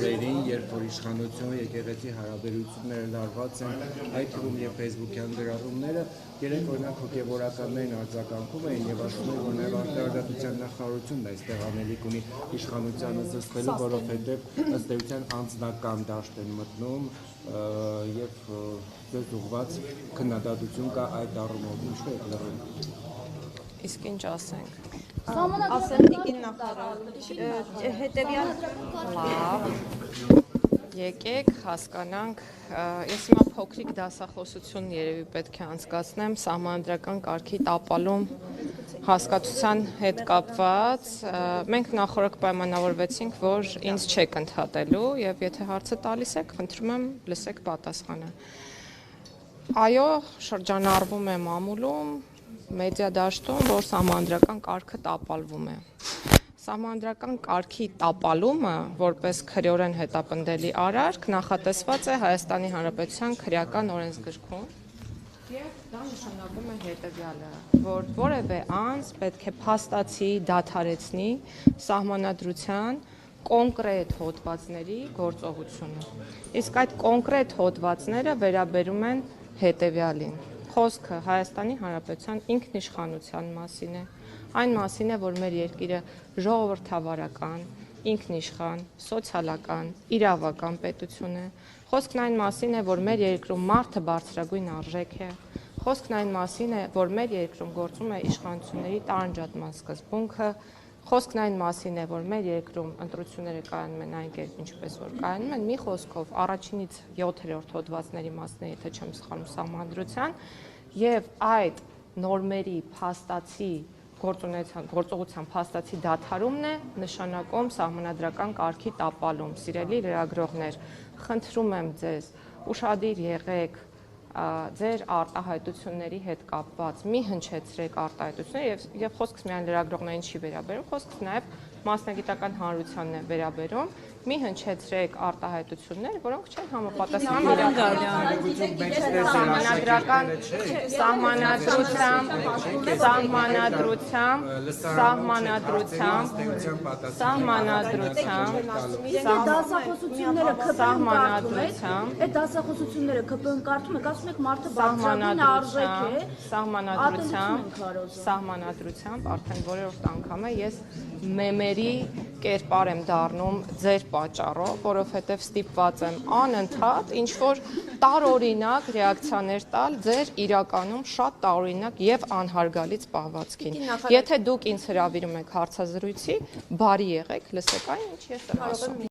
օրերին, երբ որ իշխանություն եկեղեցի հարաբերությունները լարված են, այդ թվում եւ Facebook-յան գրառումները, երեք օրինակ հոգեվորականներն արձագանքում էին եւ ասում են, որ նաեւ արտարադատության նախարարությունն այստեղ անելիք ունի իշխանությանը զսպելու, որովհետեւ ըստ էության անձնական դաշտ են մտնում եւ ձեզ ուղղված քննադատություն կա այդ առումով, ինչու եք լռում։ Իսկ ինչ ասենք։ Ասեմ տիկին նախարար, հետևյալ Լավ, եկեք հասկանանք, ես հիմա փոքրիկ դասախոսություն երևի պետք է անցկացնեմ սահմանադրական կարգի տապալում հասկացության հետ կապված, մենք նախորդ պայմանավորվեցինք, որ ինձ չեք ընդհատելու եւ եթե հարցը տալիս եք, խնդրում եմ լսեք պատասխանը։ Այո, շրջանառվում է մամուլում մեդիա դաշտում, որ սահմանադրական կարգը տապալվում է։ Սահմանադրական կարգի տապալումը, որպես քրեորեն հետապնդելի արարք, նախատեսված է Հայաստանի Հանրապետության քրեական օրենսգրքում եւ դա նշանակում է հետեւյալը, որ որևէ անձ պետք է փաստացի դադարեցնի սահմանադրության կոնկրետ հոդվածների գործողությունը։ Իսկ այդ կոնկրետ հոդվածները վերաբերում են հետեւյալին։ Խոսքը Հայաստանի Հանրապետության ինքնիշխանության մասին է, այն մասին է, որ մեր երկիրը ժողովրդավարական, ինքնիշխան, սոցիալական, իրավական պետություն է, խոսքն այն մասին է, որ մեր երկրում մարդը բարձրագույն արժեք է, խոսքն այն մասին է, որ մեր երկրում գործում է իշխանությունների տարանջատման սկզբունքը, խոսքն այն մասին է, որ մեր երկրում ընտրությունները կայանում են այն կերպ, ինչպես որ կայանում են, մի խոսքով առաջինից 7-րդ հոդվածների մասն է, եթե չեմ սխալվում, սահմանադրության, եւ այդ նորմերի փաստացի գործողության փաստացի դադարումն է նշանակում սահմանադրական կարգի տապալում։ Սիրելի լրագրողներ, խնդրում եմ ձեզ, ուշադիր եղեք ձեր արտահայտությունների հետ կապված, մի հնչեցրեք արտահայտությունները եւ խոսքս միայն լրագրողներին չի վերաբերում, խոսքս նաեւ մասնագիտական հանրությանն է վերաբերում, մի հնչեցրեք արտահայտություններ, որոնք չեն համապատասխանում Սահմանադրությամբ արդեն որերորդ անգամ է ես մեմերի կերպար եմ դառնում ձեր պատճառով, որովհետև ստիպված եմ անընդհատ ինչ-որ տարօրինակ ռեակցիաներ տալ ձեր իրականում շատ տարօրինակ եւ անհարգալից պահվածքին։ Եթե դուք ինձ հրավիրում եք հարցազրույցի, բարի եղեք, լսեք այն, ինչ ես եմ ասում։